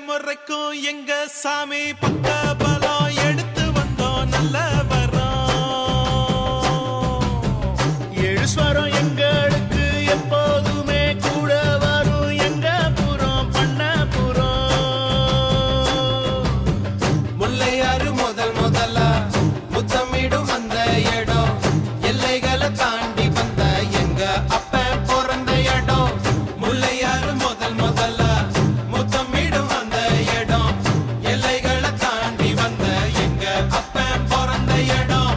தலைமுறைக்கும் எங்க சாமி பக்க பலம் எடுத்து வந்தோம் நல்ல வரோம். ஏழு ஸ்வரம் எங்களுக்கு எப்போதுமே கூட வரும் எங்க புறம் பண்ண புறம். முல்லையாறு முதல் முதலா முத்தமிடும் அந்த இடம் எல்லைகளை தாண்டி வந்த எங்க அப்ப பிறந்த இடம். முல்லையாறு முதல் முதலா முத்தமிடும் அந்த இடம் எல்லைகளை தாண்டி வந்த எங்க அப்ப பிறந்த இடம்.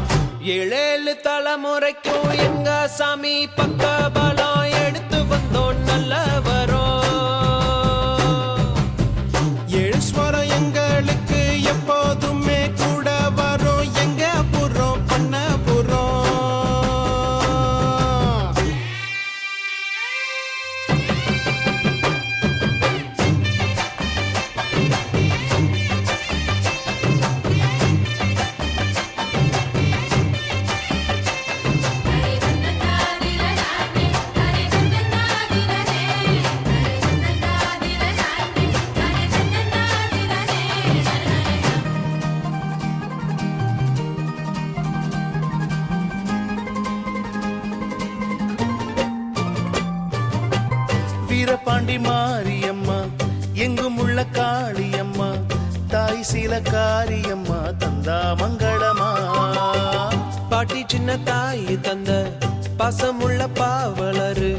ஏழேழு தலைமுறைக்கும் எங்க சாமி பக்க பலம் எடுத்து வந்தோம் நல்ல வரோம். ஏழு ஸ்வரம் எங்களுக்கு எப்போதுமே கூட வரும் எங்க புறம் பண்ண புறம். வீரபாண்டி மாரியம்மா எங்கும் உள்ள காளியம்மா தாய் சீல காரியம்மா தந்தா மங்களமா. பாட்டி சின்ன தாய் தந்த பாசமுள்ள பாவலரு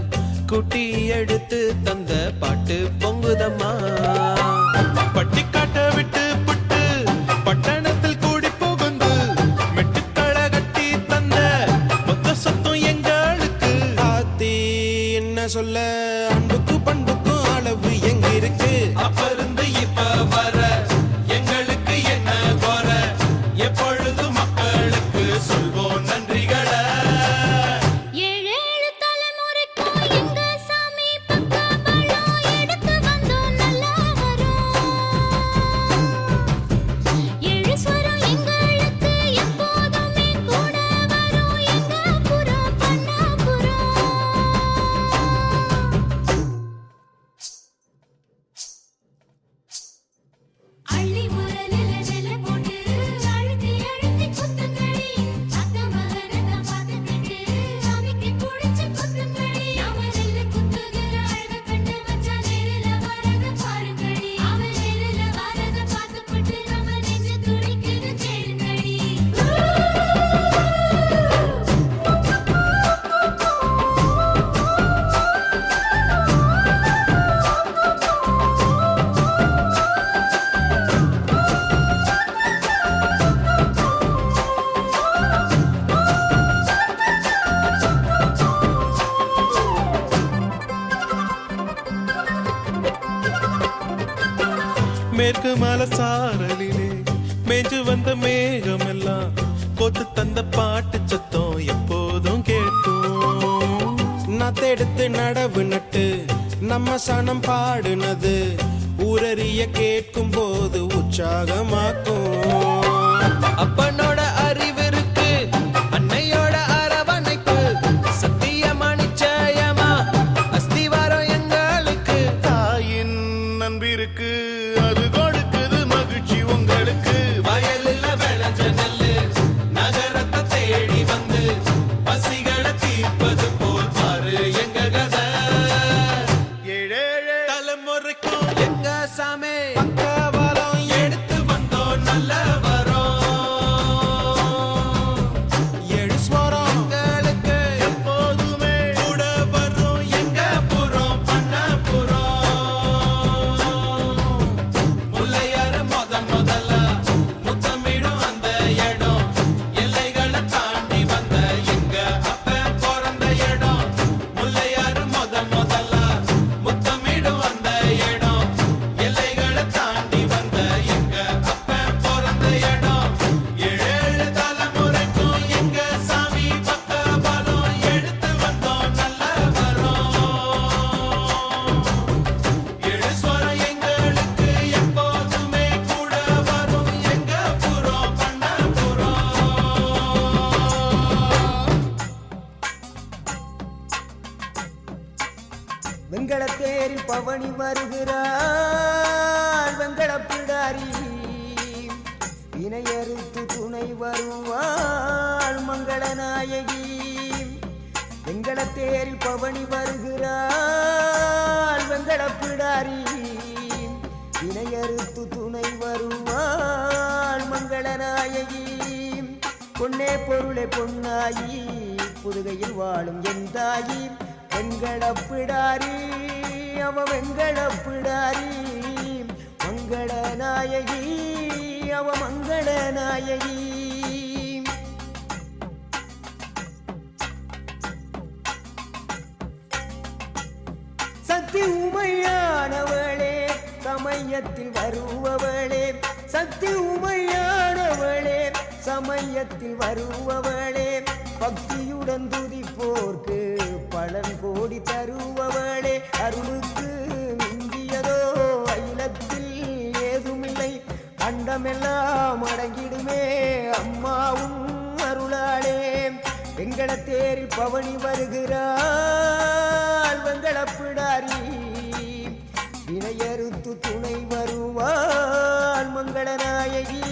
குட்டி எடுத்து தந்த பாட்டு பொங்குதம்மா. பட்டி காட்ட விட்டு புட்டு பட்டணத்தில் கூடி புகுந்து மெட்டுக்களை கட்டி தந்த மொத்த சொத்தம் எங்களுக்கு. ஆத்தி என்ன சொல்ல அன்புக்கு பண்புக்கும் அளவு எங்க இருக்கு. அப்ப இருந்து இப்ப வர எங்களுக்கு என்ன குற எப்பொழுது மக்களுக்கு சொல்வோம் நன்றிகளை. ஏழேழு தலைமுறைக்கும் எங்க சாமி பக்க பலம் எடுத்து வந்தோம் நல்ல வரோம். ஏழு ஸ்வரம் எங்களுக்கு எப்போதுமே கூட வரும் எங்க புறம் பண்ண புறம். அள்ளி உரலில நெல்ல போட்டு அழுத்தி அழுத்தி குத்துங்கடி. அத்த மகனத பார்த்துக்கிட்டு சாமிக்கு புடிச்சு குத்துங்கடி. அவன் நெல்ல குத்துகிற அழக கண்டு மச்சான் நேரில வரத பாருங்கடி. அவன் நேரில வரத பார்த்துக்கிட்டு நம்ம நெஞ்சு துடிக்குது கேளுங்கடி. மேற்கு மலை சாரலிலே மேஞ்சு வந்த மேகம் எல்லாம் கொத்து தந்த பாட்டு சத்தம் எப்போதும் கேட்கும். நத்தெடுத்து நடவு நட்டு நம்ம சனம் பாடுனது ஊரறிய கேட்கும் போது உற்சாகமாக்கும். அப்பனோட அறிவு இருக்கு அன்னையோட அரவணைப்பு சத்தியமா நிச்சயமா அஸ்திவாரம் எங்களுக்கு. தாயின் நம்பிருக்கு அது கொடுக்குது மகிழ்ச்சி உங்களுக்கு. வயலில் விளைஞ்ச நெல்லு நகரத்தை தேடி வந்து பசிகளை தீர்ப்பது போல் பாரு எங்க கதை. ஏழேழு தலைமுறைக்கும் எங்க சாமி பக்க பலம் எடுத்து வந்தோம் நல்ல வரோம். ஏழு ஸ்வரம் எங்களுக்கு எப்போதுமே கூட வரும் எங்க புறம் பண்ண புறம். முல்லையாறு முதலா முத்தமிடும் அந்த இடம் எல்லைகளை தாண்டி வந்த எங்க அப்ப பிறந்த இடம். முல்லையாறு முதலா முத்தமிடும் அந்த இடம் எல்லைகளை தாண்டி வந்த எங்க அப்ப பிறந்த இடம். ஏழு தலைமுறைக்கும் எங்க சாமி பக்க பலம் எடுத்து வந்தோம் நல்ல வரோம். ஏழு ஸ்வரம் எங்களுக்கு எப்போதுமே கூட வரும் எங்க புறம் பண்ண புறம். வெங்கடத்தேரில் பவனி வருகிறாள் வெங்கடப்பிடாரி வினையறுத்து துணை வருவாள் மங்களநாயகி வெங்கடத்தேரில் பவனி வருகிறாள் வெங்கடப்பிடாரி வினையறுத்து துணை வருவாள் மங்களநாயகி பொன்னே பொருளே பொன்னாயி புதுகையில் வாழும் என் தாயி வெங்கடப்பிடாரி அவ வெங்கடப்பிடாரி மங்களநாயகி அவ மங்களநாயகி சக்தி உமையானவளே சமயத்தில் வருபவளே சக்தி உமையானவளே சமயத்தில் வருபவளே பக்தியுடன் துதிப்போர்க்கு பலன் கோடி தருபவளே அருளுக்கு மிஞ்சியதோ அகிலத்தில் ஏதுமில்லை அண்டமெல்லாம் அடங்கிடுமே அம்மாவும் அருளாளே வெங்கடத்தேரில் பவனி வருகிறாள் வெங்கடப்பிடாரி வினையறுத்து துணை வருவாள் மங்களநாயகி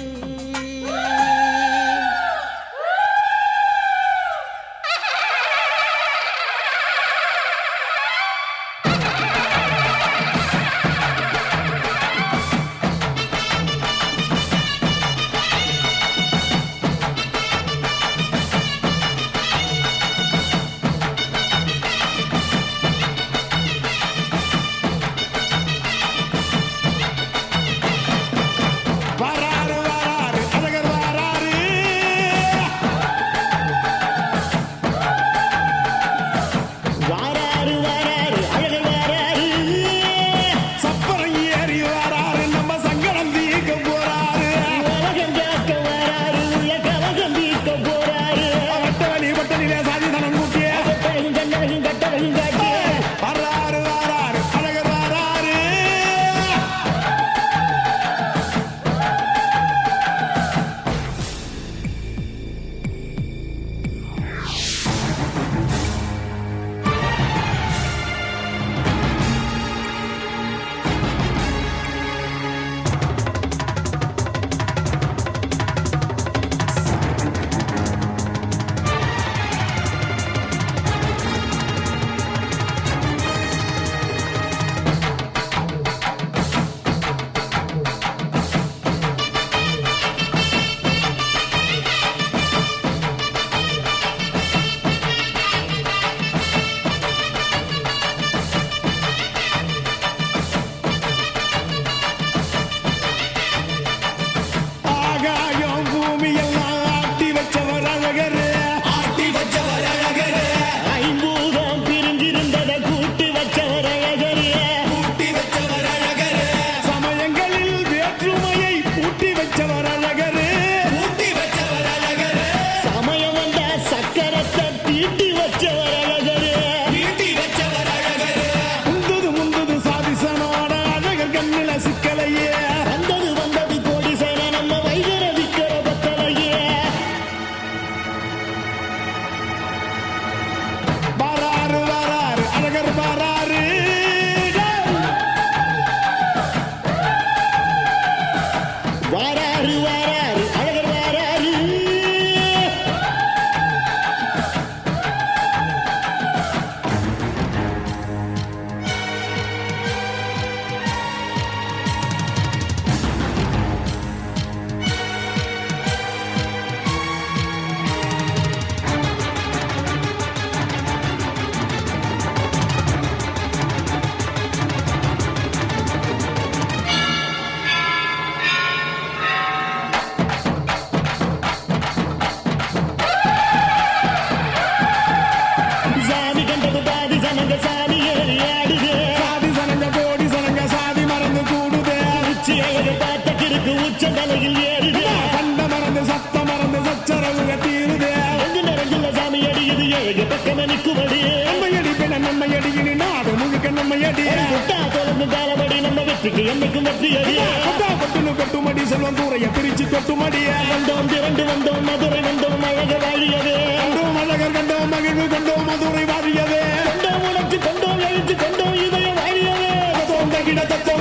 தலையில் ஏறுது கண்ட மறந்து சத்த மறந்து சச்சரவுக தீருது எங்கு நிறைஞ்சுள்ள சாமி அடியுது ஏழு பக்கம் நிற்குமடி நம்மையடி பின்ன நம்மையடியினி நாடு முழுக்க நம்மையடி கொட்டா தொடர்ந்து காலமடி நம்ம வெற்றிக்கு என்னைக்கும் வெற்றி அடி கொட்டா கொட்டுனு கொட்டுமடி செல்வம் தூரைய பிரிச்சு கொட்டுமடிய வந்தோம் திரண்டு வந்தோம் மதுரை வந்தோம் அழக வாழியவே கண்டோம் அழகர் கண்டோம் மகிழ்வு கண்டோம் மதுரை வாழியவே கொண்டோம் உணர்ச்சி கொண்டோம் எழுச்சி கொண்டோம் இதய வாழியவே தத்தோம்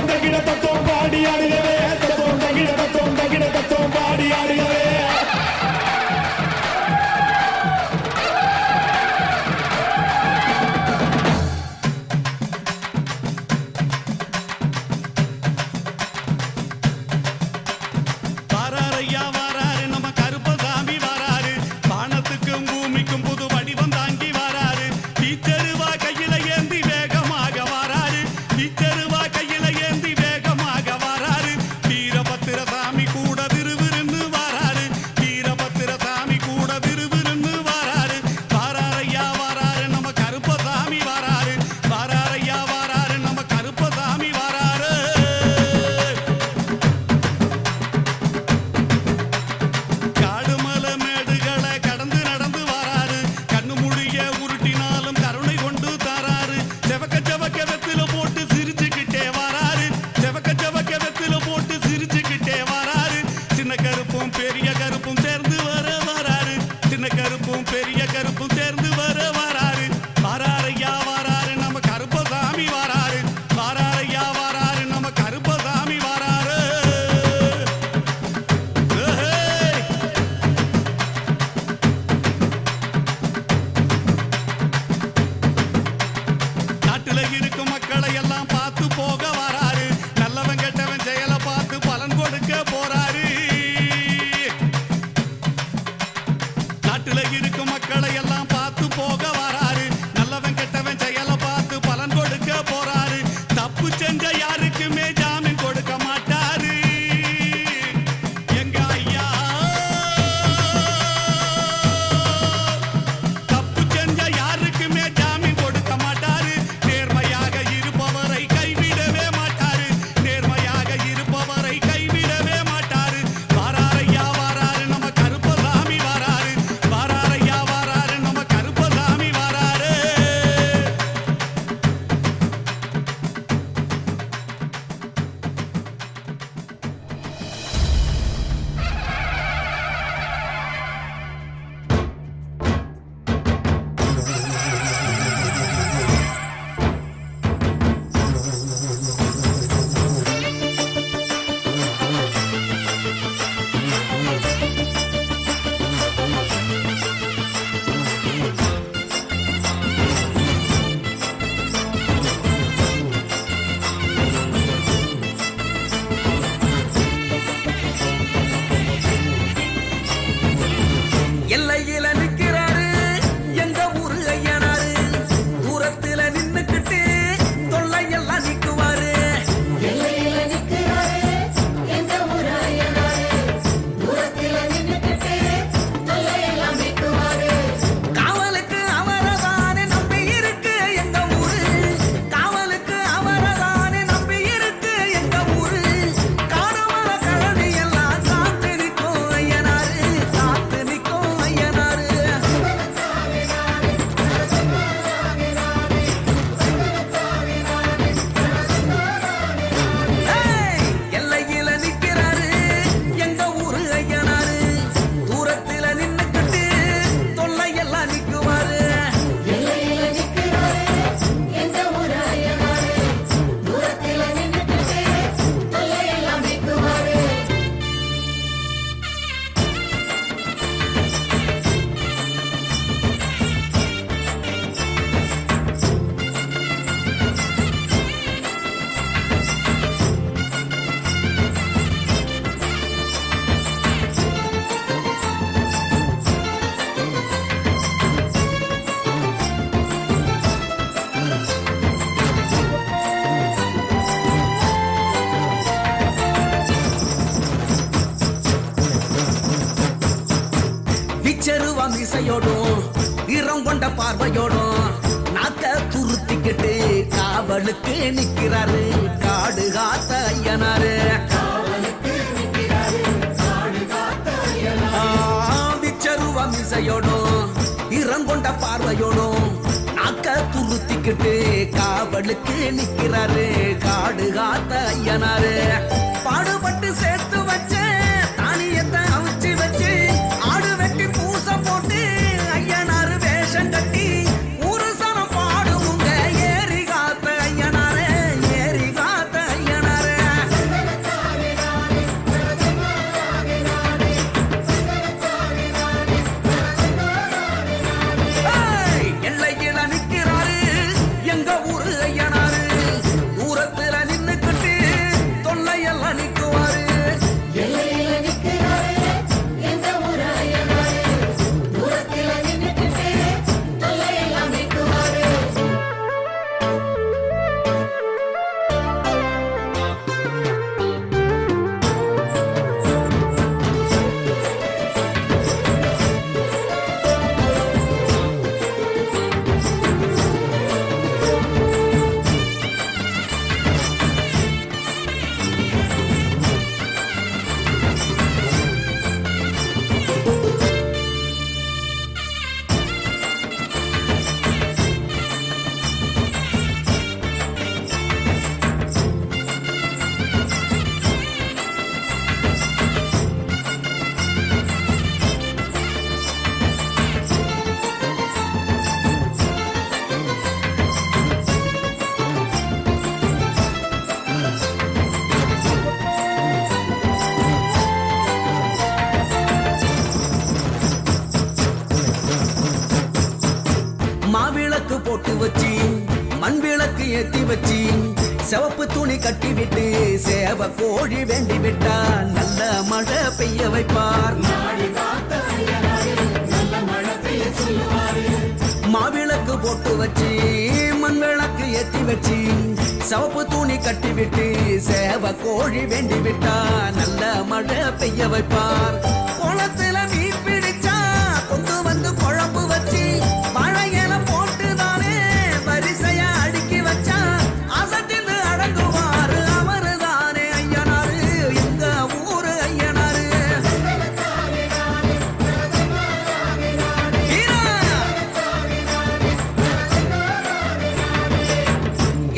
தகிட தத்தோம் பாடி ஆடுவே இருக்கும் மக்களை எல்லாம் பார்த்து போக வராரு. நல்லவன் கெட்டவன் செயலை பார்த்து பலன் கொடுக்க போறாரு. நாட்டுல இருக்கும் மக்களை எல்லாம் பார்த்து போக வராரு. நல்லவன் கெட்டவன் செயலை பார்த்து பலன் கொடுக்க போறாரு. தப்பு செஞ்ச யாருக்குமே ஜாமீன் கொடுக்க மாட்டாரு. எங்க ஐயா தப்பு செஞ்ச யாருக்குமே ஜாமீன் கொடுக்க மாட்டாரு. நேர்மையாக இருப்பவரை கைவிடவே மாட்டாரு. நேர்மையாக இருப்பவரை கைவிடவே மாட்டாரு. வாராரையா வாராரு நம்ம கருப்பசாமி வாராரு. வாராரையா வாராரு நம்ம கருப்பசாமி வாராரு. எல்லையில நிக்கிறாரு எங்க ஊரு ஐயனாரு. தூரத்துல நின்னுக்கிட்டு தொல்லையெல்லாம் நிக்குவாரு. எல்லையில நிக்கிறாரு எங்க ஊராயனாரு. தூரத்தில நின்னுக்கிட்டு தொல்லையெல்லாம் மீட்குவாரு. காவலுக்கு அவரதானே நம்பி இருக்கு எங்க ஊரு. காவலுக்கு அவரதானே நம்பி இருக்கு எங்க ஊரு. காணவர கழனி எல்லாம் காத்து நிற்கும் ஐயனாரு. காத்து நிற்கும் ஐயனாரு. ஏய், எல்லையில நிக்கிறாரு எங்க ஊரு ஐயனாரு. தூரத்துல நின்னுக்கிட்டு தொல்லையெல்லாம் நிக்குவாரு. எல்லையில நிக்கிறாரு எங்க ஊராயனாரு. தூரத்தில நின்னுக்கிட்டு தொல்லையெல்லாம் மீட்குவாரு. விச்சருவ மிசையோடும் வீரம் கொண்ட பார்வையோடும் நாக்க துருத்திக்கிட்டு காவலுக்கு நிக்கிறாரு. காடு காத்த ஐயனாரு. விச்சருவ மிசையோடும் வீரம் கொண்ட பார்வையோடும் நாக்க துருத்திக்கிட்டு காவலுக்கு நிக்கிறாரு. காடு காத்த ஐயனாரு. பாடுபட்டு சேர்த்து வச்ச தானியத்தை அவிச்சு வச்சு ஆடு வெட்டி பூச போட்டு ஐயனாரு வேஷம் கட்டி ஊரு சனம் பாடுங்க. ஏறி காத்த ஐயனாரே. ஏறி காத்த ஐயனாரே. ஏய், எல்லையில நிக்கிறாரு எங்க ஊரு ஐயனாரு. தூரத்துல நின்னுக்கிட்டு தொல்லையெல்லாம் ஏத்தி வச்சு சிவப்பு துணி கட்டி விட்டு சேவ கோழி வேண்டி விட்டா நல்ல மழை பெய்ய வைப்பார். மாவிளக்கு போட்டு வச்சு மண் விளக்கு ஏத்தி வச்சு சிவப்பு துணி கட்டி விட்டு சேவ கோழி வேண்டி விட்டா நல்ல மழை பெய்ய வைப்பார். குளத்துல மீன் பிடிச்சா கொண்டு வந்து குழம்பு வச்சு வாழையில போட்டு தானே வரிசையா அடுக்கி வச்சா அசத்தின் அடங்குவாரு அவரு தானே ஐயனாரு எங்க ஊரு ஐயனாரு.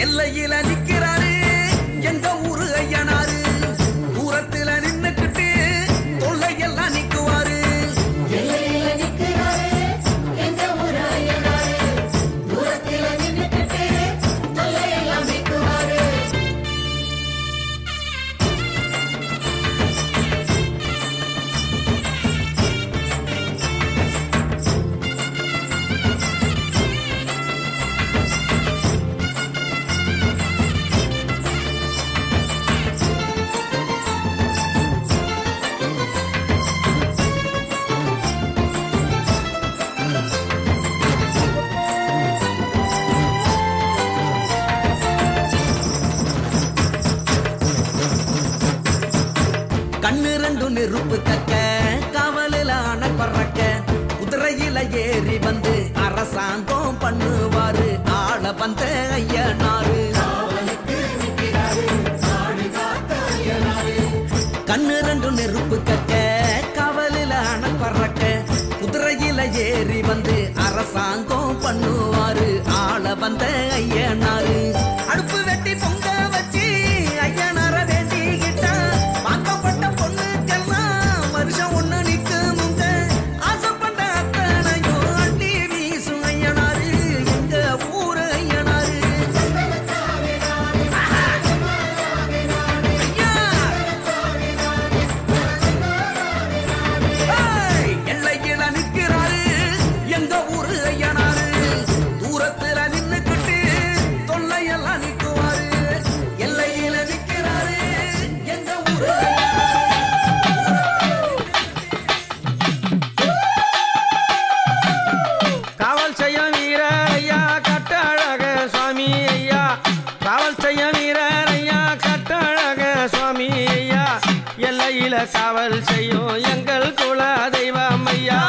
எல்லையில நிக்கிறாரு எங்க ஊரு ஐயனாரு, தூரத்துல நின்னுக்கிட்டு தொல்லையெல்லாம் நிக்குவாரு. கண்ணு ரெண்டு நெருப்பு தக்க காவலில் ஆன பறக்க குதிரையில ஏறி வந்து அரசாங்கம் பண்ணுவாரு ஆள வந்த ஐயனாரு. கண்ணு ரெண்டு நெருப்பு கக்க காவலில் ஆன பறக்க குதிரையில ஏறி வந்து அரசாங்கம் பண்ணுவாரு ஆள வந்த ஐயனாரு. அடுப்பு வெட்டி பொங்க வச்சு ஐயனார வேண்டிக்கிட்டா வாக்கப்பட்ட பொண்ணுக்கெல்லாம் வருஷம் ஒண்ணு நிக்குமுங்க ஆசைப்பட்ட அத்தனையும் அள்ளி வீசும் ஐயனாரு எங்க ஊரு ஐயனாரு. எல்லையில நிக்கிறாரு எங்க ஊரு ஐயனாரு, தூரத்துல நின்னுக்கிட்டு தொல்லையெல்லாம் நிக்குவாரு. எல்லையில நிக்கிறாரு எங்க ஊரு காவல் செய்யும் வீரர் ஐயா கட்டழக சுவாமி ஐயா, காவல் செய்யும் வீரர் ஐயா கட்டழக சுவாமி ஐயா, எல்லையில காவல் செய்யும் எங்கள் குல தெய்வம் ஐயா,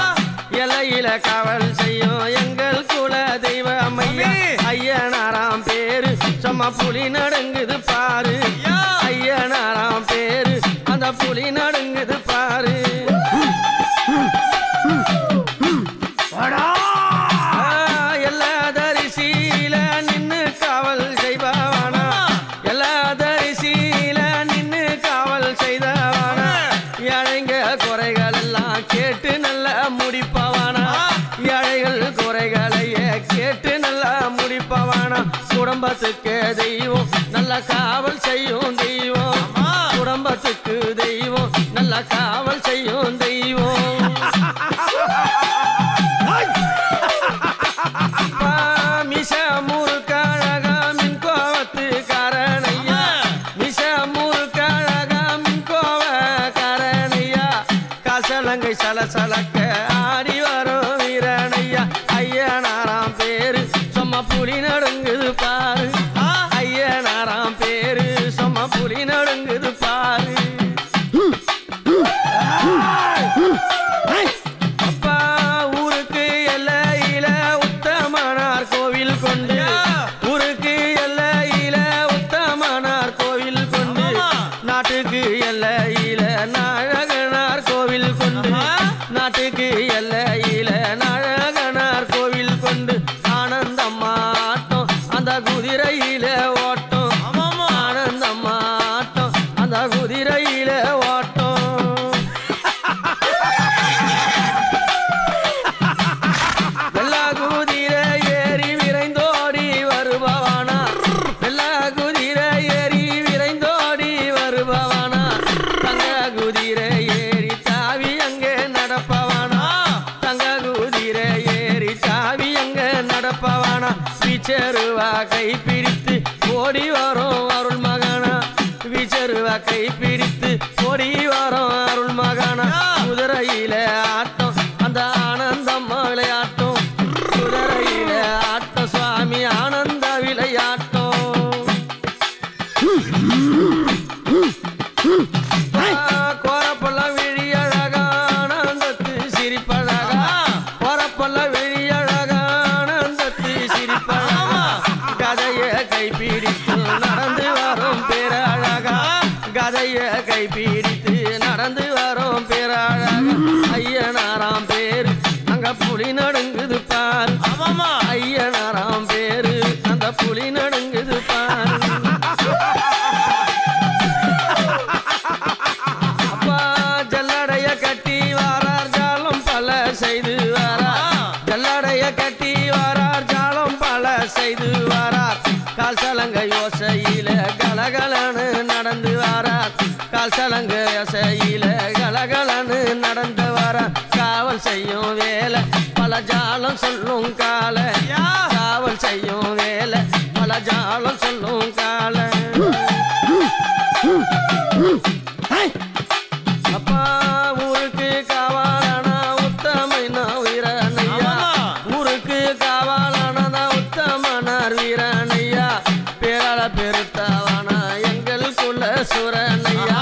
எல்லையில காவல் செய்யும் எங்கள் குல தெய்வம் ஐயா. ஐயனாராம் பேரு சும்மா புலி நடுங்குது பாரு, ஐயனாராம் பேரு அந்த புலி நடுங்குது பாரு. எல்லா தரிசியில நின்னு காவல் செய்பவானா, எல்லா தரிசியில நின்னு காவல் செய்தவானா, ஏழைங்க குறைகள் எல்லாம் கேட்டு நல்லா முடிப்பவானா, ஏழைகள் குறைகளையே கேட்டு நல்லா முடிப்பவானா. குடும்பத்துக்கு தெய்வம் நல்ல காவல் செய்யும் தெய்வம், குடும்பத்துக்கு தெய்வம் நல்ல காவல் செய்யும் தெய்வம். மிச முறுக்கழகா மின் கோவத்து காரணையா, மிச முறுக்கழகா மின் கோவ காரணையா, காசலங்கை சலசலக்க ஆடி வரும் வீரனையா. ஐயனாராம் பேரு சும்மா புலி நடுங்குது பாரு, ஐயனாராம் பேரு சும்மா புலி நடுங்குது பாரு. அப்பா ஊருக்கு எல்லையில உத்தமனார் கோவில் கொண்டு, ஊருக்கு எல்லையில உத்தமனார் கோவில் கொண்டு, நாட்டுக்கு எல்லையில நாழகனார் கோவில் கொண்டு, நாட்டுக்கு எல்லையில நாழகனார் கோவில் கொண்டு, ஆனந்தம்மாட்டம் அந்த குதிரையில ஓட்டம், ஆனந்தம்மாட்டம் அந்த குதிரையில ஓட்டம். வெள்ளா குதிரை ஏறி விரைந்தோடி வருபவானா, வெள்ளா குதிரை ஏறி விரைந்தோடி வருபவானா, தங்க குதிரை ஏறி தாவி அங்கே நடப்பவானா, தங்க குதிரை ஏறி தாவி அங்கே நடப்பவானா. வீச்சருவா கை பிரித்து ஓடி வரோம் அருள் மகனா விச்சருவ கை பிடித்து ஓடி வரோம் அருள் மகனா குதிரையில ஆட்டம் அந்த ஆனந்தம் விளையாட்டம் குதிரையில ஆட்டம் சுவாமி ஆனந்த விளையாட்டம் கோரப்பல்ல விழி அழகா ஆனந்தத்து சிரிப்பழகா கோரப்பல்ல விழி அழகா ஆனந்தத்து சிரிப்பழகா கதைய கைப்பிடித்து நடந்து வரும் பேரழகா கதைய கைப்பிடித்து நடந்து வரும் பேரழகா ஐயனாராம் பேரு அங்க புலி நடுங்குது பாரு ஐயனாராம் பேரு அந்த புலி நடுங்குது பாரு அப்பா ஜல்லடைய கட்டி வாரார் ஜாலம் பல செய்து வாரார் ஜல்லடைய கட்டி வாரார் ஜாலம் பல செய்து வாரார் கால் சலங்க யோசையில கலகலன்னு நடந்து வாரார் கால் சலங்க யோசையில கலகலன்னு நடந்து வாரார் காவல் செய்யும் வேலை பல ஜாலம் சொல்லும் கால காவல் செய்யும் வேலை பல ஜாலம் சொல்லும் கால அப்பா ஊருக்கு காவாலானா உத்தமைனா வீரனையா ஊருக்கு காவாலானா உத்தமனார் வீரனையா பேராள பெருத்தாவானா எங்கள் குல சுரனையா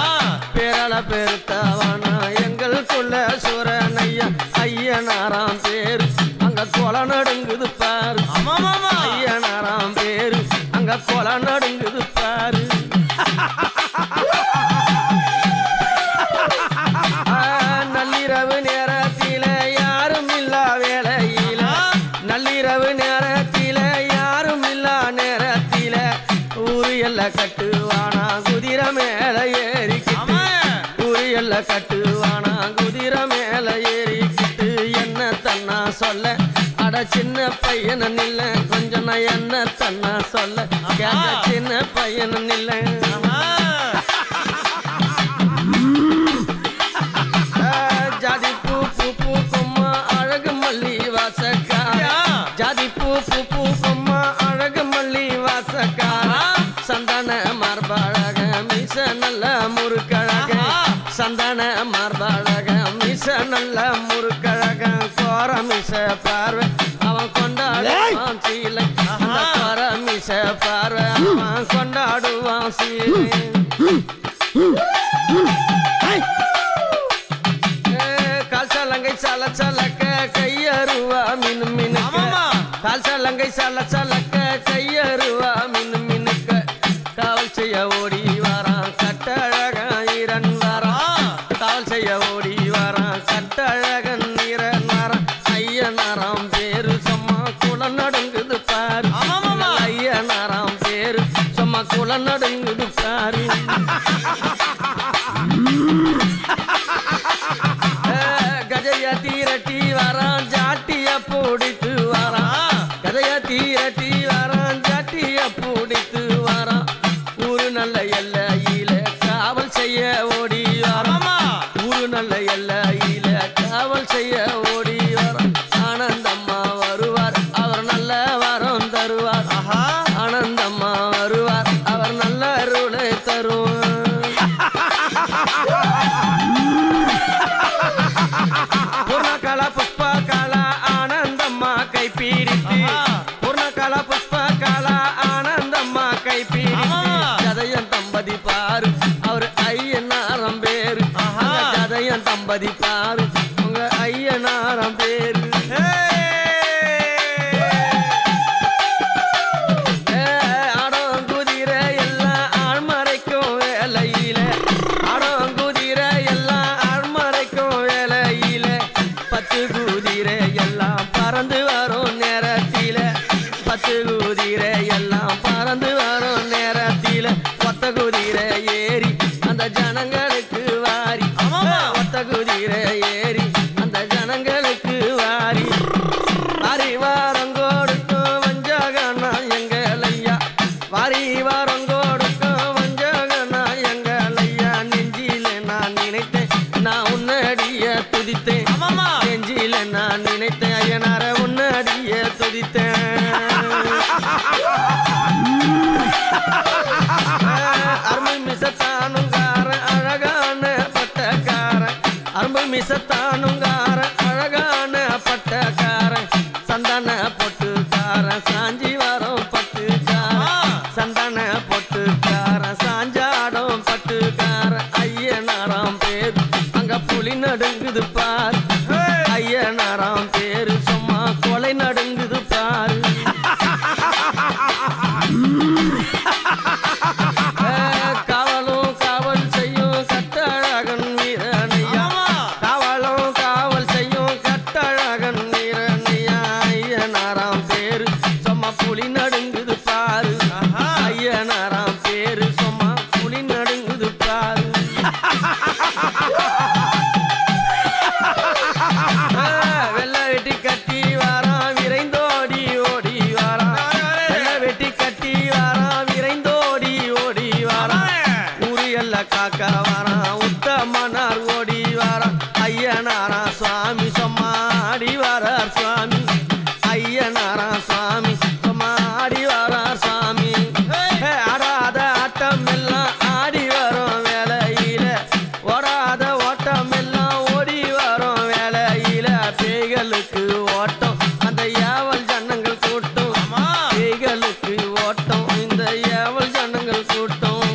பேராள பெருத்தாவானா எங்கள் குல சுரனையா ஐயனாராம் பேரு அங்க கொலை நடுங்குது பாரு ஐயனாராம் பேரு அங்க கொலை நடுங்குது பாரு நள்ளிரவு நேரத்தில யாரும் இல்லா வேளையில நள்ளிரவு நேரத்தில யாரும் இல்லா நேரத்தில ஊரு எல்ல கட்டுவானா குதிரை மேல ஏறிக்கிட்டு ஊரு எல்ல கட்டுவானா குதிரை மேல ஏறிக்கிட்டு என்ன தன்னா சொல்ல அட சின்ன பையன நில்ல கொஞ்சம் நான் என்ன தன்னா சொல்ல கேட்ட சின்ன பையன நில்ல ஜாதி பூ பூ பூக்கும்மா அழகு மல்லி வாசக்கார ஜாதி பூ பூ பூக்கும்மா அழகு மல்லி வாசக்கார சந்தான மார்பழக மிச நல்ல முறுக்கழக சந்தான மார்பழக மிச நல்ல முறுக்கழக கோர மிச பார்வை அவன் கொண்டாடுவான் சீலை அந்த கோர மிச பார்வை அவன் கொண்டாடுவான் சீலை கால் சலங்கை சல சலக்க கையருவா மினு மினுக்க கால் சலங்கை சல சலக்க கையருவா மினு மினுக்க காவல் செய்ய ஓடி வாரான் கட்டழகன் ஈரன் வாரான் காவல் செய்ய ஓடி வாரான் கட்டழகன் ஈரன் வாரான் ஐயனாராம் பேரு சும்மா குல நடுங்குது பாரு ஐயனாராம் பேரு சும்மா குல நடுங்குது பாரு கதைய தீரட்டி வரான் ஜாட்டிய பிடித்து வரான் கதைய தீரட்டி வரான் ஜாட்டிய பிடித்து வரான் ஊரு நல்ல எல்லையில காவல் செய்ய ஓடி வரான் ஊரு நல்ல எல்லையில காவல் செய்ய ஓடி வரான் ஆனந்தம்மா வருவார் அவர் நல்ல வரம் தருவார் ஆனந்தம்மா வருவார் அவர் நல்ல அருளை தருவார் பூர்ணகால புஷ்பகால ஆனந்தம்மா கைப்பிடித்து பூர்ணகால புஷ்பகால ஆனந்தம்மா கைப்பிடித்து கதையன் தம்பதி பாரு அவர் ஐயனாரம் பேரு கதையன் தம்பதி பாரு உங்க ஐயனாரம் பேரு ஆடங்குதிரை எல்லாம் ஆழ்மறைக்கும் வேலையில ஆடங்குதிரை எல்லாம் ஆழ்மறைக்கும் வேலையில பத்து குதிரை எல்லாம் பறந்து வரும் நேரத்தில பத்து குதிரை எல்லாம் பறந்து வரும் நேரத்தில ஒத்த குதிரை ஏறி அந்த ஜனங்களுக்கு வாரி ஒத்த குதிரை ஏறி அந்த ஜனங்களுக்கு வாரி மிசத்தானுங்காரன் அழகான பட்டக்காரன் சந்தன பொட்டுக்காரன் சாஞ்சி வரும் பட்டுக்காரன் சந்தன பொட்டுக்காரன் சாஞ்சாடும் பட்டுக்காரன் ஐயனாராம் பேர் அங்க புலி நடுங்குது பார் ஐயனாராம் பேரு சும்மா கொலை நடுங்குது பாரு காவலும் காவல் செய்யும் கட்டழகன் வீரனையா காவலும் காவல் செய்யும் கட்டழகன் வீரனையா ஐயனாராம் பேரு சும்மா புலி நடுங்குது பாரு ஐயனாராம் பேரு சும்மா புலி நடுங்குது பாரு வெள்ளை வெட்டி கட்டி வாரான் விரைந்தோடி ஓடி வாரான் வெள்ளை வெட்டி கட்டி வாரான் விரைந்தோடி ஓடி வாரான் ஊரியல்ல காக்கா வாரான் உத்தமனார் ஓடி வாரான் ஐயனாரா சுவாமி சொம்மாடி வாரார் சுவாமி ஐயனாரா சுவாமி சொம்மாடி வாரார் சுவாமி ஆடாத ஆட்டம் எல்லாம் ஆடி வரும் வேலையில ஓடாத ஓட்டம் எல்லாம் ஓடி வரும் வேலையில பேய்களுக்கு ஓட்டம் அந்த ஏவல் ஜன்னங்கள் கூட்டம் பேய்களுக்கு ஓட்டம் இந்த ஏவல் ஜன்னங்கள் கூட்டம்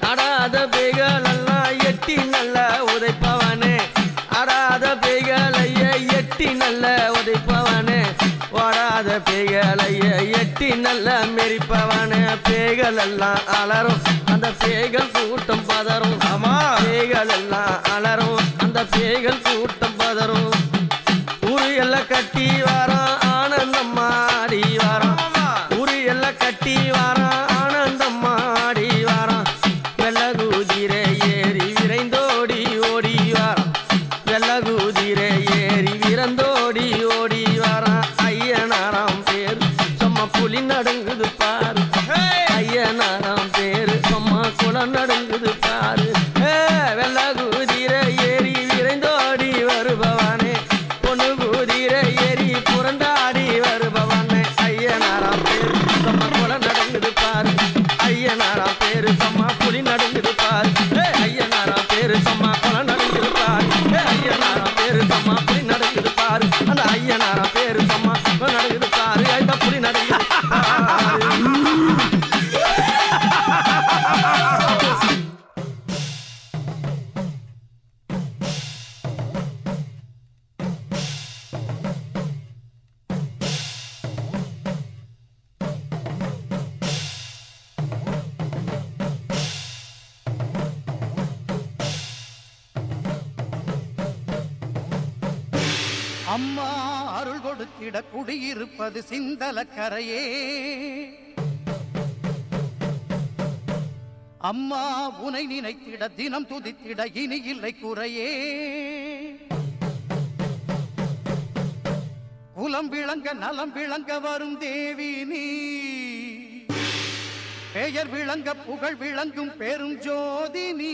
ஆடாத பேய்கள் எல்லாம் எட்டி நல்ல உதைப்பவனே ஆடாத பேய்களைய எட்டி நல்ல உதைப்பவனே ஓடாத பேய்களைய எட்டி நல்ல மெரிப்பவனே பேய்கள் எல்லாம் அலரும் அந்த பேய்கள் கூட்டம் பதறும் பேய்கள் எல்லாம் அலரும் அந்த பேய்கள் கூட்டம் பதறும் ஊரு எல்லாம் கட்டி வாரான் ஆனந்தம் ஆடி வாரான் ஊரு எல்லாம் கட்டி வாரான் ஆனந்தம் ஆடி வாரான் வெள்ளகுதிரை ஏறி விரைந்தோடி ஓடி வாரான் வெள்ளகுதிரை ஏறி விரைந்தோடி ஓடி வாரான் ஐயனாராம் பேர் சும்மா புலி நடுங்குது பாரு ஐயனாராம் பேரு சும்மா குளம் நடுங்குது பாரு வெள்ளகுதிரை ஏறி விரைந்தோடி வருபவனே பொண்ணு குதிரை ஏறி புரண்டாடி வருபவனே ஐயனாராம் பேரு சும்மா குளம் நடுங்குது பாரு ஐயனாராம் பேரு சும்மா புலி நடுங்குது பாரு ஐயனாராம் பேரு சும்மா குளம் நடுங்குது பாரு ஐயனாராம் பேரு சும்மா புலி நடுங்குது பாரு அந்த ஐயனாராம் பேரு சும்மா நடுங்குது பாரு அந்த புலி நடுங்குது பாரு அம்மா அருள் கொடுத்திட குடியிருப்பது சிந்தலக்கரையே அம்மா உனை நினைத்திட தினம் துதித்திட இனி இல்லை குறையே குலம் விளங்க நலம் விளங்க வரும் தேவி நீ பெயர் விளங்க புகழ் விளங்கும் பெரும் ஜோதி நீ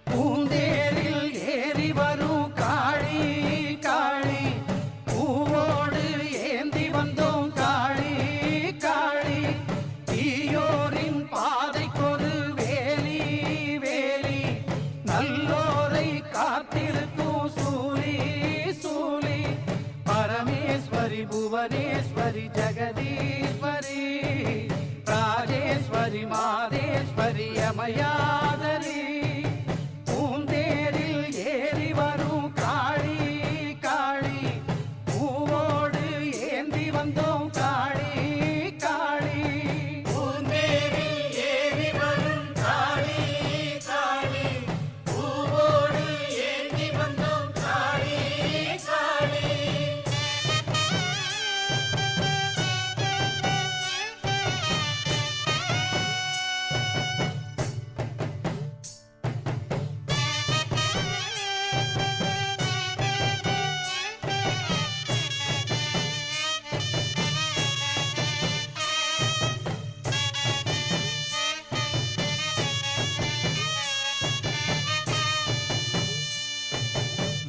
பூந்தேரில் ஏறி வரும் காளி காளி பூவோடு ஏந்தி வந்தோம் காளி காளி தீயோரின் பாதைக்கொரு வேலி வேலி நல்லோரை காத்திருக்கும் சூலி சூலி பரமேஸ்வரி புவனேஸ்வரி ஜெகதீஸ்வரி ராஜேஸ்வரி மாதேஸ்வரி அமயாதரி பூந்தேரில் ஏறி வரும் காளி காளி பூவோடு ஏந்தி வந்தோம் காளி காளி பூந்தேரில் ஏறி வரும் காளி காளி பூவோடு ஏந்தி வந்தோம் காளி காளி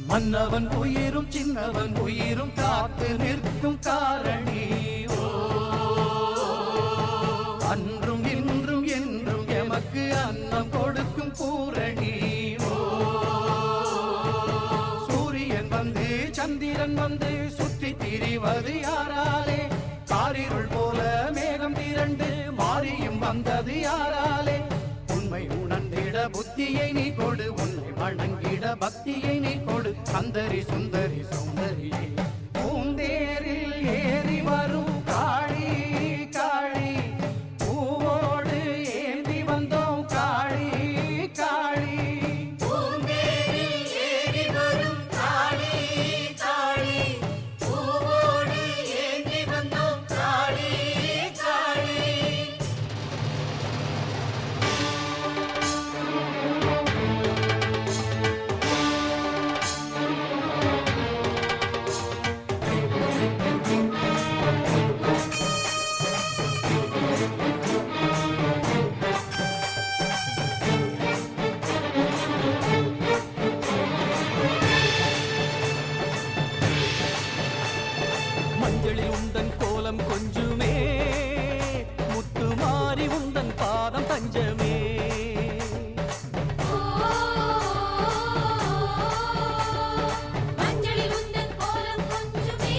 மன்னவன் உயிரும் சின்னவன் உயிரும் காத்து நிற்கும் காரணி ஓ அன்றும் இன்றும் என்றும் எமக்கு அன்னம் கொடுக்கும் பூரணி சந்திரன் வந்து சுற்றி திரிவது யாராலே காரிருள் போல மேகம் திரண்டு மாறியும் வந்தது யாராலே உண்மை உணர்ந்திட புத்தியை நீ கொடு உன்னை வணங்கிட பக்தியை நீ கொடு சந்தரி சுந்தரி சௌந்தரியே பூந்தேரில் ஏறி வரும் காளி காளி பூவோடு ஏந்தி வந்தோம் காளி காளி பூந்தேரில் ஏறி வரும் காளி காளி பூவோடு ஏந்தி வந்தோம் காளி காளி மஞ்சளில் உந்தன் கோலம் கொஞ்சுமே முத்து மாறி உந்தன் பாதம் தஞ்சமே மஞ்சளில் உந்தன் கோலம் கொஞ்சமே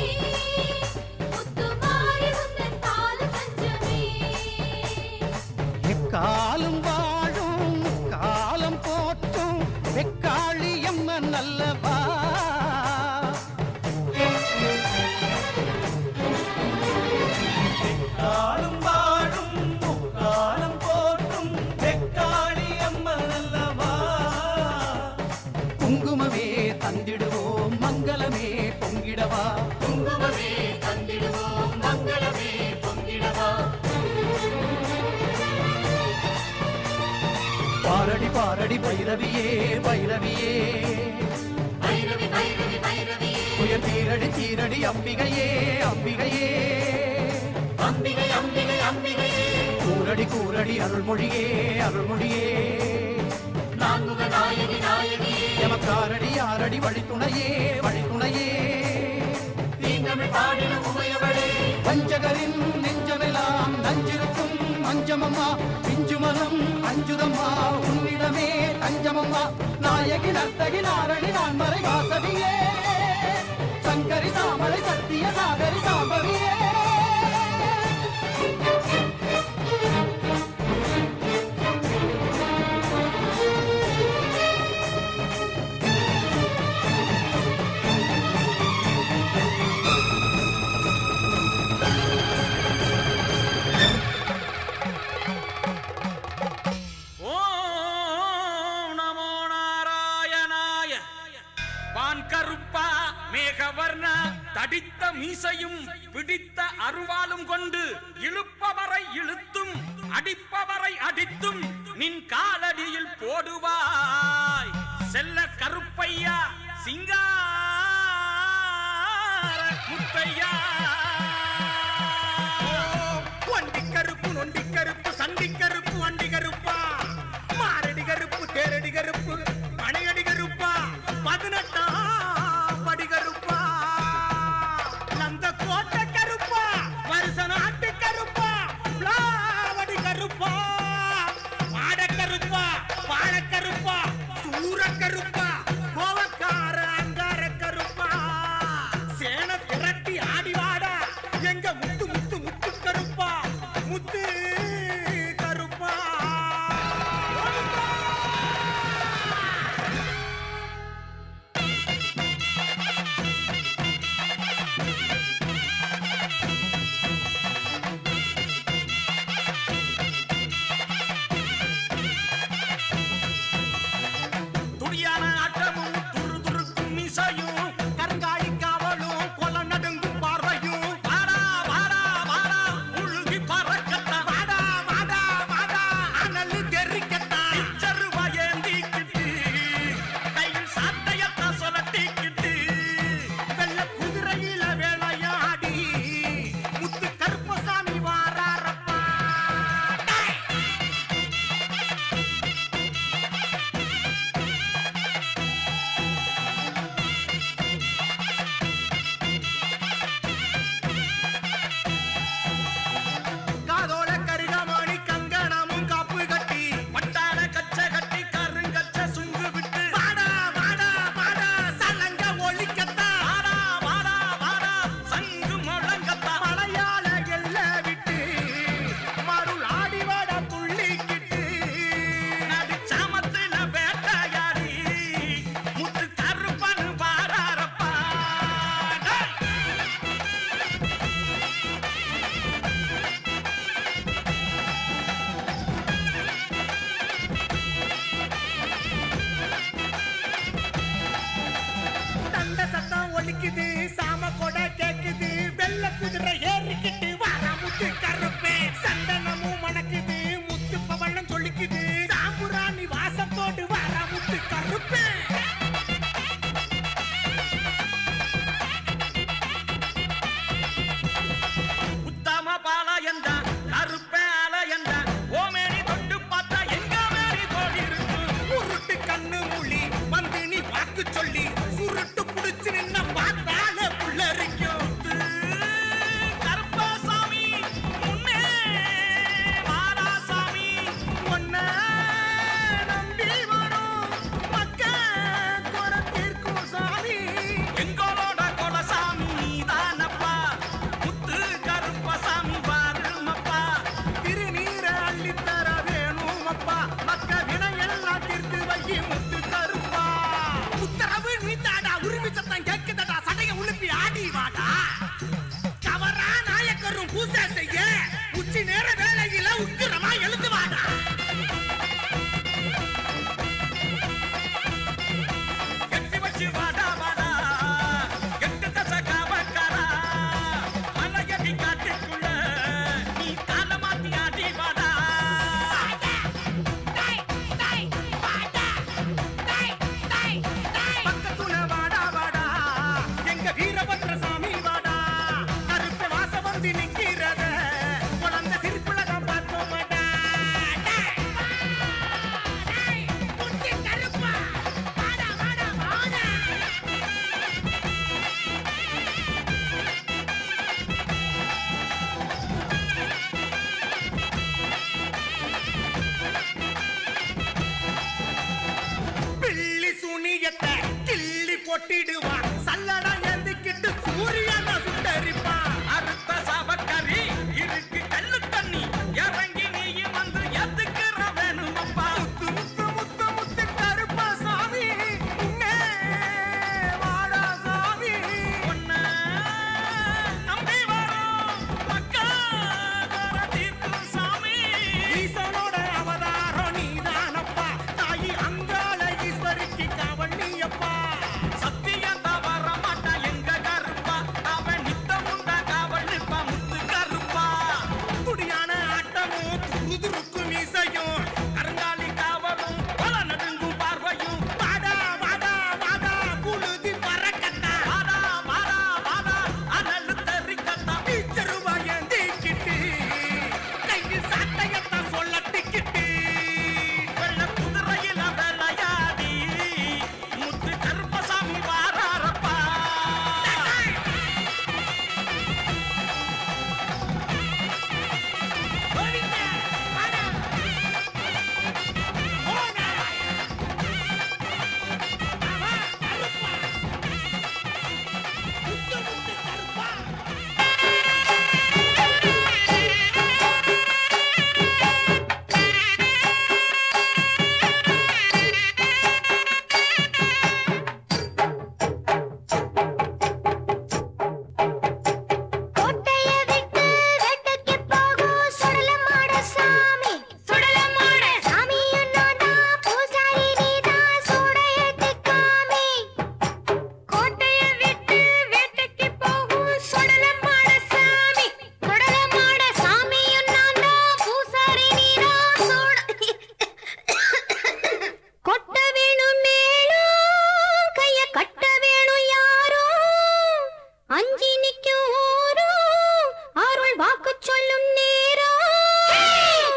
முத்து மாறி உந்தன் பாதம் தஞ்சமே எக்காலும் வாழும் காலம் போற்றும் வெக்காளி அம்மன் அல்லவா காலம் வாழும் காலம் போற்றும் வெக்காளி அம்மன் அல்லவா குங்குமமே தந்திடுவோம் மங்களமே பொங்கிடவா குங்குமமே தந்திடுவோம் மங்களமே பொங்கிடவா பாரடி பாரடி பைரவியே பைரவியே பைரவி பைரவி பைரவியே உயர் தீரடி தீரடி அம்பிகையே அம்பிகையே அம்பிகை அம்பிகை அம்பிகையே கூரடி கூரடி அருள்மொழியே அருள்மொழியே நான்முக நாயகி நாயகியே எமக்காரடி ஆரடி வழித்துணையே வழித்துணையே தீந்தமிழ் பாடின உமையவளே பஞ்சகரின் நெஞ்சமெல்லாம் நஞ்சிருக்கும் அஞ்சமம்மா பிஞ்சுமலம் அஞ்சுதம்மா உன்னிடமே தஞ்சமம்மா நாயகி நர்த்தகி நாரணி நான்மறை வாசவியே சங்கரி சாமலை சத்திய சாகரி சாம்பவியே ஓம் நமோ நாராயணாய வான் கருப்பா மேகவர்ண தடித்த மீசையும் பிடித்த அருவாளும் கொண்டு இழுப்பவரை இழுத்தும் அடிப்பவரை அடித்தும் நின் காலடியில் போடுவாய் செல்ல கருப்பையா சிங்கார முத்தையா வண்டி கருப்பு நொண்டி கருப்பு சண்டி கருப்பு வண்டி கருப்பா மாரடி கருப்பு தேரடி கருப்பு மணியடி கருப்பா 18ஆம் படி கருப்பா நந்த கோட்டை கருப்பா வருஷ நாட்டு கருப்பா விளாவடி கருப்பா மாட கருப்பா பாழ கருப்பா சூர கருப்பா கோவக்கார அங்கார கருப்பா சேன திரட்டி ஆடிவாடா எங்க முத்து முத்து முத்து கருப்பா முத்து கருப்பா துடியான ஆட்டமும் துரு துருக்கும் மிசையும் கருங்காலி காவலும் கொல நடுங்கும் பார்வையும் வாடா வாடா வாடா உழுகி பறக்கத்தான் கொட்டிடுவான் சல்லடம் ஏந்திக்கிட்டு சூரியனை சுட்டரிப்பான் அறுத்த சாவக்கறி இருக்கு கல்லு தண்ணி இறங்கி நீயும் வந்து எதுக்குற வேணுமப்பா முத்து முத்து முத்து முத்து கருப்பா சாமி உன்னே வாடா சாமி உன்னை நம்பி வரோம் மக்கா தீர்த்து சாமி ஈசனோட அவதாரம் நீதானப்பா தாயி அங்காள ஈஸ்வரிக்கு காவல் நீயப்பா சத்தியம் தவற மாட்டா எங்க கருப்பா அவன் நித்தம் உண்ட காவல் நிற்பா முத்து கருப்பா துடியான ஆட்டமும் துருதுருக்கும் இசையும் கருங்காலி காவலும் பல நடுங்கும் பார்வையும் வாடா வாடா வாடா புழுதி பறக்கட்டா வாடா வாடா வாடா அனல் தெரிக்கட்டா பீச்சருவா ஏந்திக்கிட்டு கையில் சாட்டையத்தான் சொல்லட்டிக்கிட்டு வெள்ள குதிரையில விளையாடி முத்து கருப்பசாமி வாராரப்பா கோவிந்தா, வாடா. ஓ நாராயணா. ஆமா, கருப்பா. முத்து முத்து கருப்பா. கோட்டைய விட்டு வேட்டைக்கு போகும் சுடலமாட சாமி சுடலமாட சாமியும் நான்தான் பூசாரி நீதான் சூடையேத்தி காமி கோட்டைய விட்டு வேட்டைக்கு போகும் சுடலமாட சாமி சுடலமாட சாமியும் நான்தான் பூசாரி நீதான் கொட்ட வேணும் மேலும் கைய கட்ட வேணும் யாரும் அஞ்சி நிக்கும் ஊரும் அருள் வாக்கு சொல்லும் நேரம்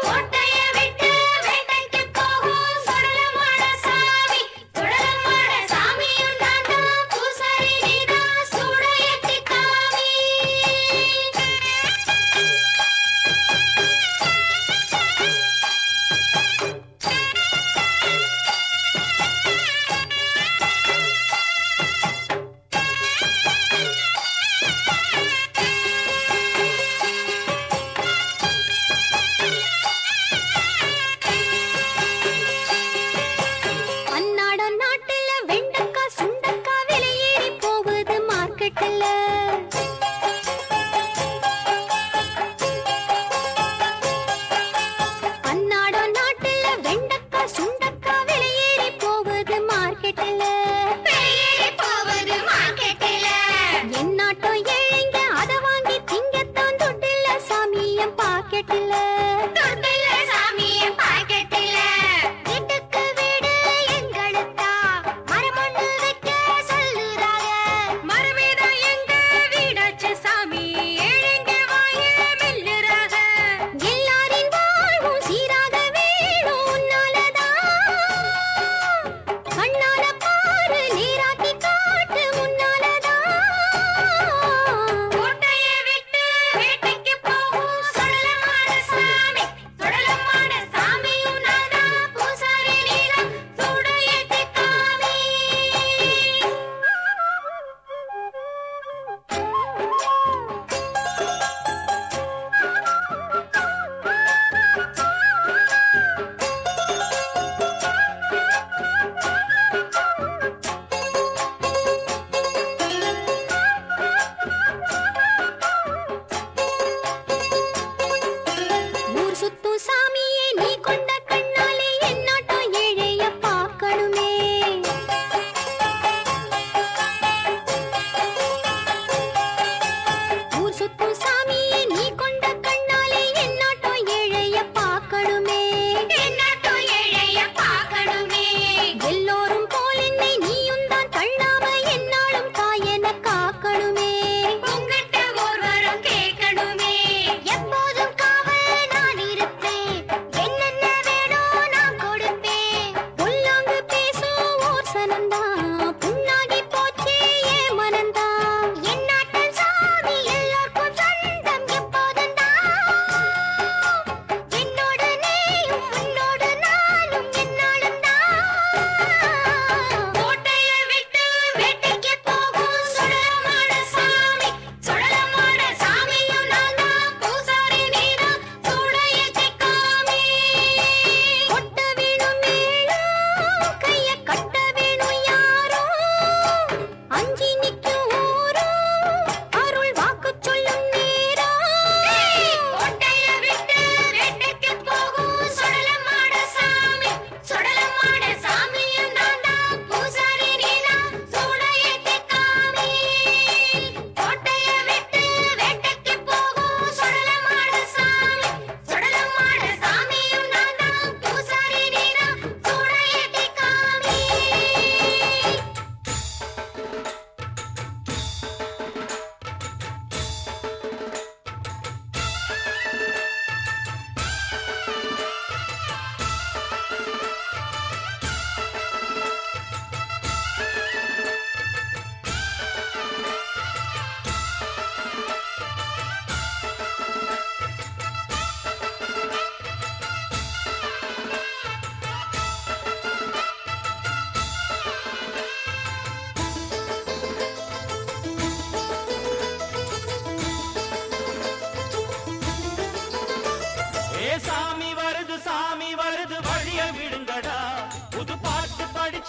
கோட்டைய விட்டு வேட்டைக்கு போகும் சுடலமாட சாமி சுடலமாட சாமியும் நான்தான் பூசாரி நீதான் சூடையேத்தி காமி அன்னாட நாட்டுல வெண்டக்கா சுண்டக்கா விலையேறி போகுது மார்க்கெட்ல அன்னாட நாட்டுல வெண்டக்கா சுண்டக்கா விலையேறி போகுது மார்க்கெட்ல விலையேறி போகுது மார்க்கெட்ல என் நாட்டோ ஏழைங்க அத வாங்கி திங்கத்தான் துட்டில்ல சாமியம் பாக்கெட்ல துட்டில்ல சாமியம் பாக்கெட்ல வீட்டுக்கு வீடு எங்களுக்கா மரமொண்ணு வைக்க சொல்லுறாங்க மரமேதான் எங்க வீடாச்சு சாமி ஏழைங்க வாய மெல்லுறாங்க எல்லாரின் வாழ்வும் சீராக வேணும் உன்னாலதான் கண்ணால பாரு நீராக்கி காட்டு முன்னாலதான் கோட்டைய விட்டு வேட்டைக்கு போகும் சுடலமாட சாமி சுடலமாட சாமியும் நான்தான் பூசாரி நீதான் சூடையேத்தி காமி ஊர் சுத்தும் சாமியே நீ கொண்ட கண்ணாலே என் நாட்டம் ஏழைய பார்க்கணுமே ஊர் சுத்தும் சாமியே நீ கொண்ட கண்ணாலே என் நாட்டம் ஏழைய பார்க்கணுமே என் நாட்டம் ஏழைய பார்க்கணுமே எல்லோரும் போல் என்னை நீயும் தான் தள்ளாம என்னாலும் தாயென காக்கணுமே உங்கிட்ட ஒருவரும் கேட்கணுமே எப்போதும் காவல் நான் இருப்பேன்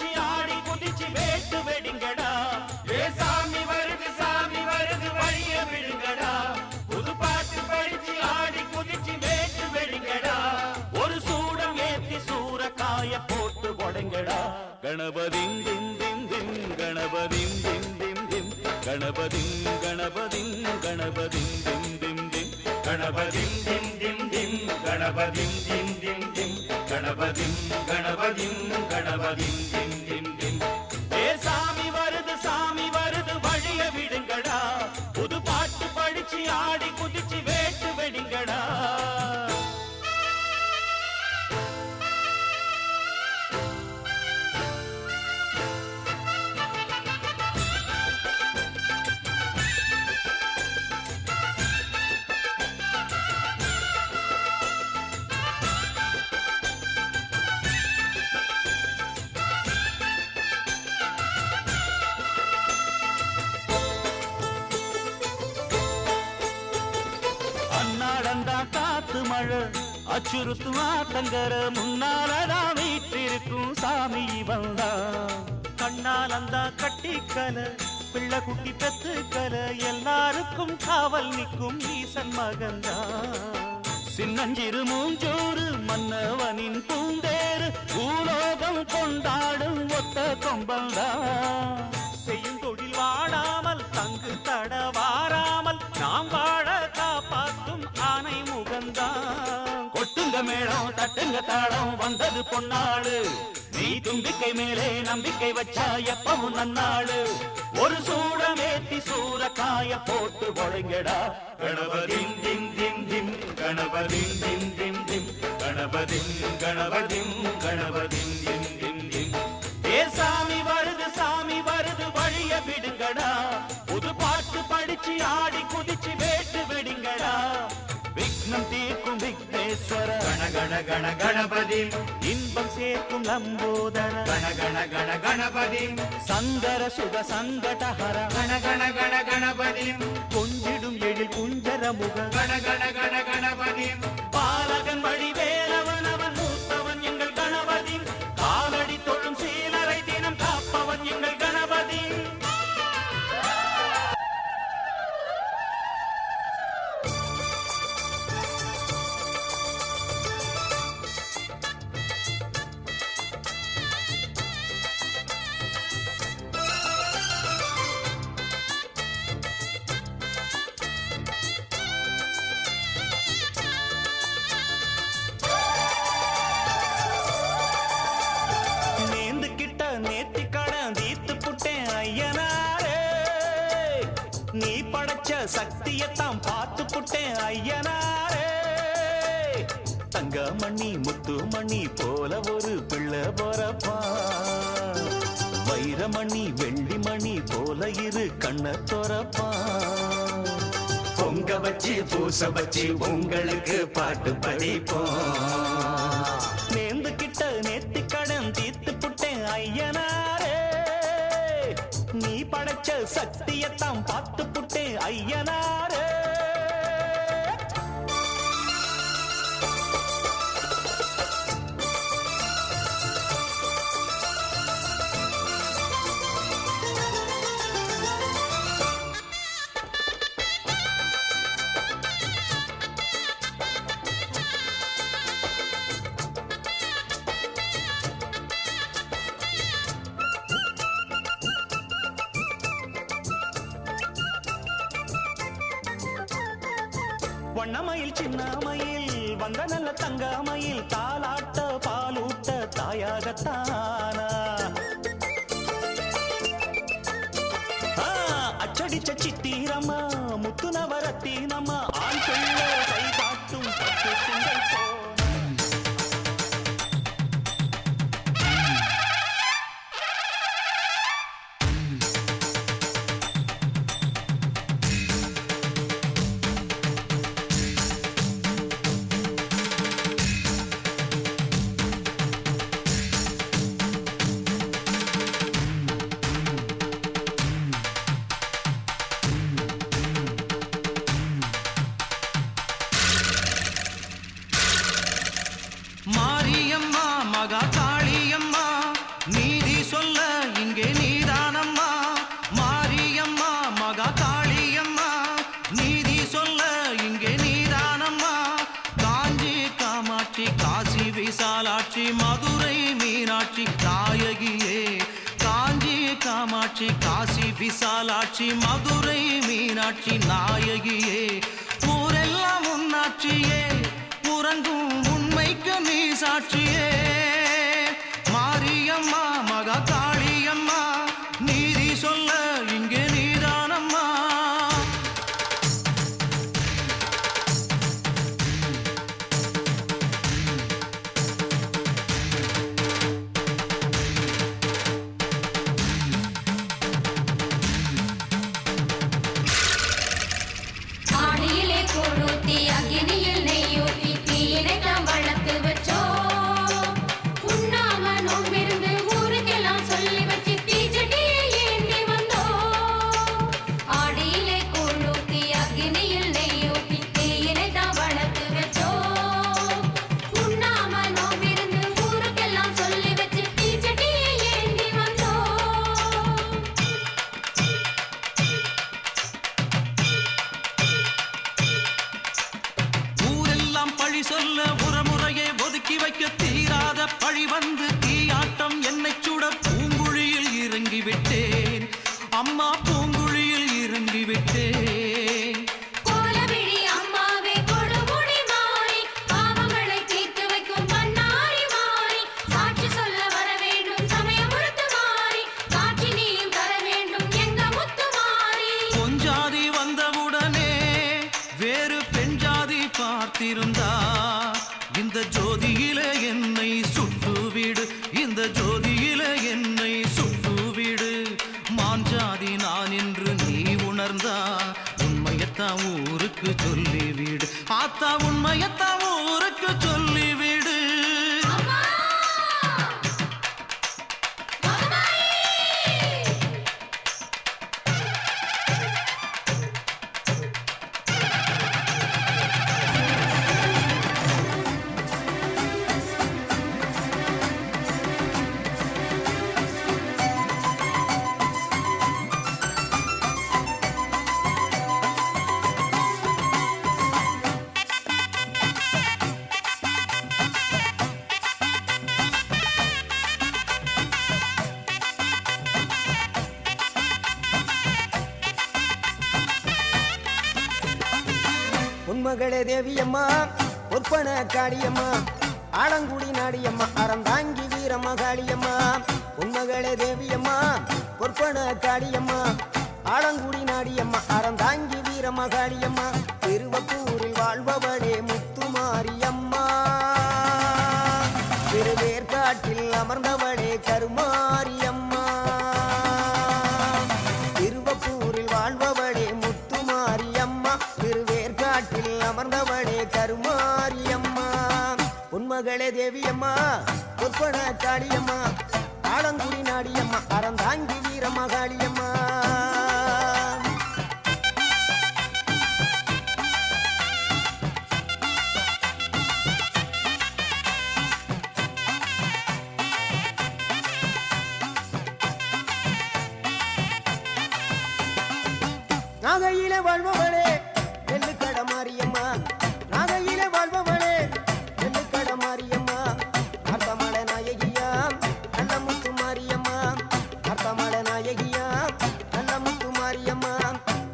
படிச்சு ஆடி குதிச்சு வேட்டு வெடிங்கடா ஏ சாமி வருது வழிய விடுங்கடா புது பாட்டு படிச்சு ஆடி குதிச்சு வேட்டு வெடிங்கடா ஒரு சூடம் ஏத்தி சூரக்காய போட்டு உடைங்கடா கணபதிம் திம் திம் திம் கணபதிம் திம் திம் திம் கணபதிம் கணபதிம் கணபதிம் திம் திம் திம் கணபதிம் திம் திம் திம் கணபதிம் திம் திம் திம் கணபதிம் கணபதிம் கணபதிம் திம் திம் திம் ஏ சாமி வருது வழிய விடுங்கடா புது பாட்டு படிச்சு ஆடி குதிச்சு வேட்டு வெடிங்கடா அன்னாடந்தா காத்து மழை அச்சுறுத்து ஆத்தங்கர முன்னாலதான் வீட்டிருக்கும் சாமி வந்தா கண்ணால் அந்த கட்டிக்கல பிள்ளை குட்டி பெத்துக்கல எல்லாருக்கும் காவல் நிற்கும் ஈசன் மகந்தா சின்னஞ்சிறு மூஞ்சோறு மன்னவனின் பூந்தேறு பூலோகம் கொண்டாடும் ஒத்த கொம்பந்தா செய்யும் தொழில் வாடாமல் தங்கு தட வாராமல் நாம் வாழ காப்பாற்றும் ஆனை முகந்தான் கொட்டுங்க மேளம் தட்டுங்க தாளம் வந்தது பொன்னாடு நீ தும்பிக்கை மேலே நம்பிக்கை வச்சா எப்பவும் நன்னாடு ஒரு சூடமேத்தி சூரக்காய போட்டு ஒழுங்கடா கணபதிம் திம் திம் திம் கணபதிம் திம் திம் திம் கணபதிம் கணபதிம் கணபதிம் திம் திம் திம் ஏ சாமி வருது வழிய விடுங்கடா புது பாட்டு படிச்சு ஆடி குதிச்சு வேட்டு வெடிங்கடா விக்னம் தீர்க்கும் விக்னேஸ்வர கண கண கண கணபதி இன்பம் சேர்க்கும் லம்போதர கண கண கண கணபதி சந்தர சுக சங்கடஹர கண கண கண கணபதி கொஞ்சிடும் எழில் குஞ்சர முக கண கண கண கணபதி பாலகன் வழி வேலவன் அவன் மூத்தவன் எங்கள் கணபதி காலடி தொழும் சீலரை தினம் காப்பவன் எங்கள் கணபதி நீ படைச்ச சக்தியத்தான் பார்த்து புட்டேன் ஐயனாரே தங்கமணி முத்துமணி போல ஒரு பிள்ளை பொறப்பா வைரமணி வெள்ளிமணி போல இரு கண்ண தொரப்பா பொங்க வச்சு பூச வச்சு உங்களுக்கு பாட்டு படிப்போம் நேர்ந்து கிட்ட நேர்த்தி கடன் தீர்த்து புட்டேன் ஐயனாரே நீ படைச்ச சக்தியத்தான் பார்த்து புட்டேன் ஐயனாரே வண்ணமயில் சின்னமயில் வந்த நல்ல தங்கமயில் தாலாட்ட பாலூட்ட தாயாகத்தானா அச்சடிச்ச சித்திரம்மா முத்து நவரத்தினம்மா ஆண் பிள்ளை கை காட்டும் பட்டு திங்கள் போன மாரியம்மா மகா காளியம்மா நீதி காமாட்சி காசி விசாலாட்சி மதுரை மீனாட்சி நாயகியே காஞ்சி காமாட்சி காசி விசாலாட்சி மதுரை மீனாட்சி நாயகியே ஊரெல்லாம் உன்னாட்சியே உறங்கும் உண்மைக்கு நீ சாட்சியே மாரியம்மா மகா காளியம்மா நீதி சொல்ல இங்கே நீதானம்மா ஆடியிலே கொழுத்தி அக்கினியில் நெய்யூட்டி தீயினை தாம் வளர்த்து வச்சோம். உண்ணாம நோம்பிருந்து ஊருக்கெல்லாம் சொல்லி வச்சு தீச்சட்டியை ஏந்தி வந்தோம். ஆடியிலே கொழுத்தி அக்கினியில் நெய்யூட்டி தீயினை தாம் வளர்த்து வச்சோம். உண்ணாம நோம்பிருந்து ஊருக்கெல்லாம் சொல்லி வச்சு தீச்சட்டியை ஏந்தி வந்தோம். ஊரெல்லாம் பழி சொல்ல உறமுறையை ஒதுக்கி வைக்க தீராத பழி வந்து தீயாட்டம் என்னை சுட பூங்குழியில் இறங்கி விட்டேன் அம்மா பூங்குழியில் இறங்கி விட்டேன் கோலவிழி அம்மாவே கொடுமுடி மாறி பாவங்களை தீர்த்து வைக்கும் பண்ணாரி மாறி சாட்சி சொல்ல வர வேண்டும் சமயமுறுத்து மாறி காட்சி நீயும் தர வேண்டும் எங்க முத்து மாறி பொஞ்சாதி வந்தவுடனே வேறு பெண் ஜாதி பார்த்திருந்தா இந்த ஜோதியில என்னை சுட்டுவிடு இந்த ஜோதியில என்னை சுட்டுவிடு மாஞ்சாதி நான் என்று நீ உணர்ந்தா உண்மையத்தான் ஊருக்கு சொல்லிவிடு ஆத்தா உண்மையத்தான் ஊருக்கு சொல்லிவிடு அம்மா மகமாயி உன்மகளே தேவியம்மா ஒற்பன காளியம்மா ஆலங்குடி நாடியம்மா அறந்தாங்கி வீரம்மா காளியம்மா உன்மகளே தேவியம்மா ஒற்பன காளியம்மா ஆலங்குடி நாடியம்மா அறந்தாங்கி வீரம்மா காளியம்மா திருவப்பூரில் வாழ்பவளே முத்துமாரியம்மா திருவேற்காட்டில் அமர்ந்தவளே கருமாரியம்மா திருவப்பூரில் வாழ்பவளே முத்துமாரியம்மா திருவேற்காட்டில் அமர்ந்தவளே கருமாரியம்மா உன்மகளே தேவியம்மா ஒற்பன காளியம்மா ஆலங்குடி நாடியம்மா அறந்தாங்கி வீரம்மா காளியம்மா நாகையிலே வாழ்பவளே நெல்லுக்கட மாரியம்மா நாகையிலே வாழ்பவளே நெல்லுக்கட மாரியம்மா அர்த்தமல நாயகியா நல்ல முத்து மாரியம்மா அர்த்தமல நாயகியா நல்ல முத்து மாரியம்மா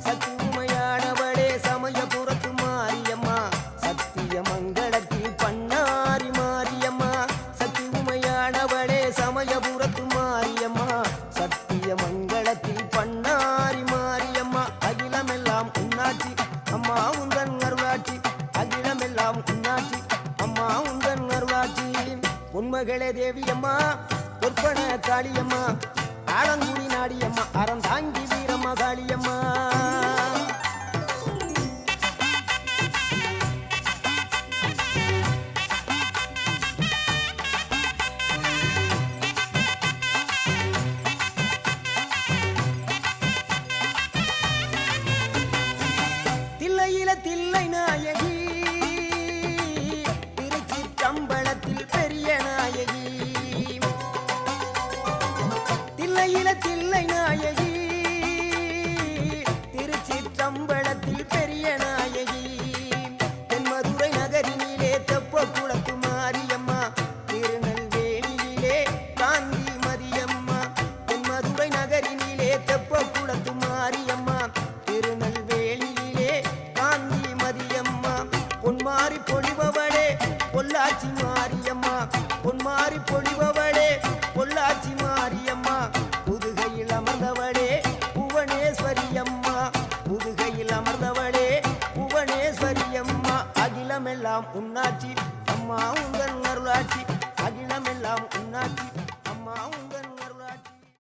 சக்தி உமையானவளே சமயபுரத்து மாரியம்மா சத்திய மங்களத்தில் பண்ணாரி மாரியம்மா சக்தி உமையானவளே சமயபுரத்து மாரியம்மா சத்திய மங்களத்தில் பண்ணாரி மாரியம்மா அகிலமெல்லாம் உன்னாட்சி அம்மா உந்தன் அருளாட்சி அகிலமெல்லாம் உன்னாட்சி அம்மா உந்தன் அருளாட்சி உன்மகளே தேவியம்மா ஒற்பன காளியம்மா ஆலங்குடி நாடியம்மா அறந்தாங்கி வீரம்மா காளியம்மா தில்லையில தில்லை நாயகி திருச்சிற்றம்பலத்தில் பெரிய நாயகி தில்லையில தில்லை நாயகி மாறி பொழிவ